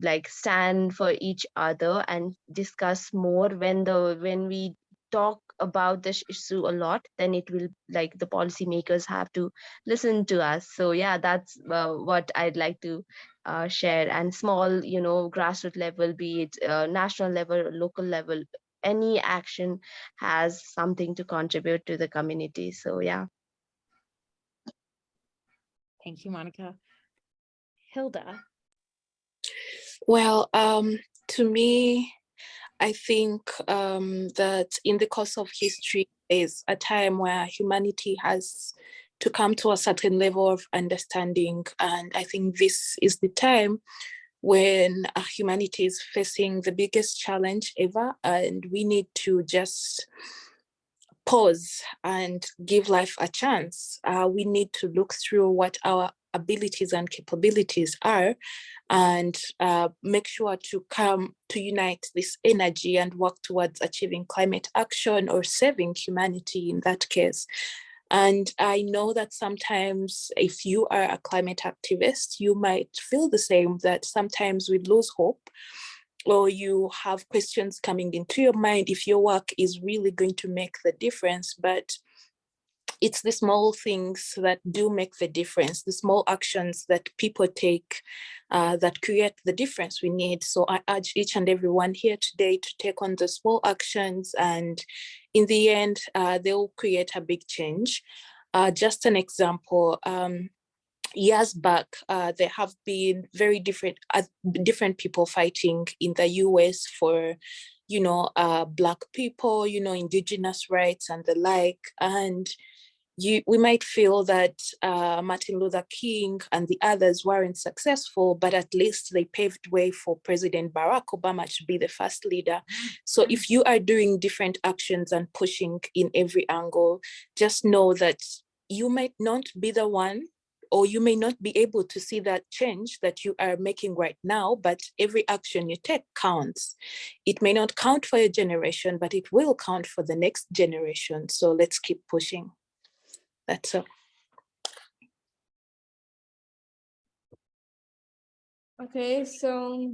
like stand for each other and discuss more. When we talk about this issue a lot, then it will, like, the policymakers have to listen to us. So yeah, that's what I'd like to share. And small grassroots level, be it national level, local level, any action has something to contribute to the community. So yeah. Thank you, Monica. Hilda. Well, to me, I think that in the course of history is a time where humanity has to come to a certain level of understanding. And I think this is the time when humanity is facing the biggest challenge ever. And we need to just pause and give life a chance. We need to look through what our abilities and capabilities are, and make sure to come to unite this energy and work towards achieving climate action or saving humanity in that case. And I know that sometimes if you are a climate activist, you might feel the same, that sometimes we lose hope, or you have questions coming into your mind if your work is really going to make the difference. But it's the small things that do make the difference, the small actions that people take that create the difference we need. So I urge each and everyone here today to take on the small actions, and in the end, they will create a big change. Just an example, years back, there have been very different people fighting in the US for, Black people, indigenous rights and the like. And we might feel that Martin Luther King and the others weren't successful, but at least they paved way for President Barack Obama to be the first leader. So if you are doing different actions and pushing in every angle, just know that you might not be the one, or you may not be able to see that change that you are making right now, but every action you take counts. It may not count for your generation, but it will count for the next generation. So let's keep pushing. That's all. Okay, so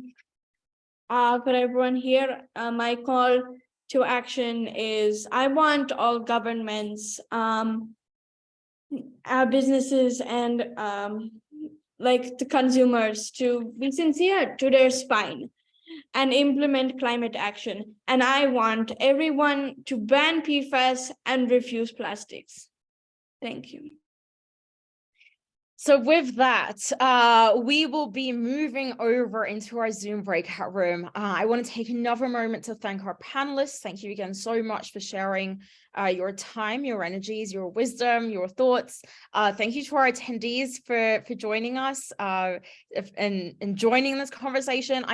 for everyone here, my call to action is I want all governments, our businesses, and like the consumers to be sincere to their spine and implement climate action. And I want everyone to ban PFAS and refuse plastics. Thank you. So with that, we will be moving over into our Zoom breakout room. I want to take another moment to thank our panelists. Thank you again so much for sharing your time, your energies, your wisdom, your thoughts. Thank you to our attendees for joining us and joining this conversation.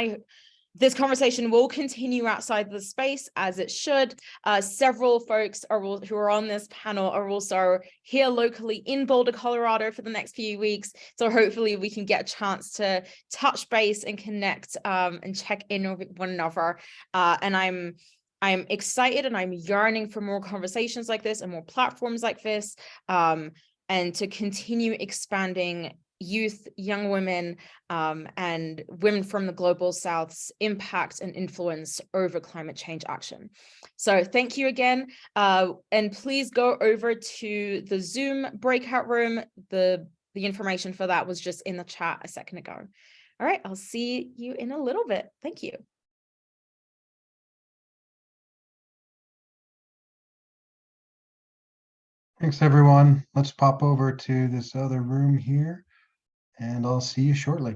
This conversation will continue outside the space, as it should. Several folks who are on this panel are also here locally in Boulder, Colorado for the next few weeks. So hopefully we can get a chance to touch base and connect and check in with one another. And I'm excited and I'm yearning for more conversations like this and more platforms like this, and to continue expanding youth, young women, and women from the Global South's impact and influence over climate change action. So thank you again. And please go over to the Zoom breakout room. The information for that was just in the chat a second ago. All right, I'll see you in a little bit. Thank you. Thanks, everyone. Let's pop over to this other room here, and I'll see you shortly.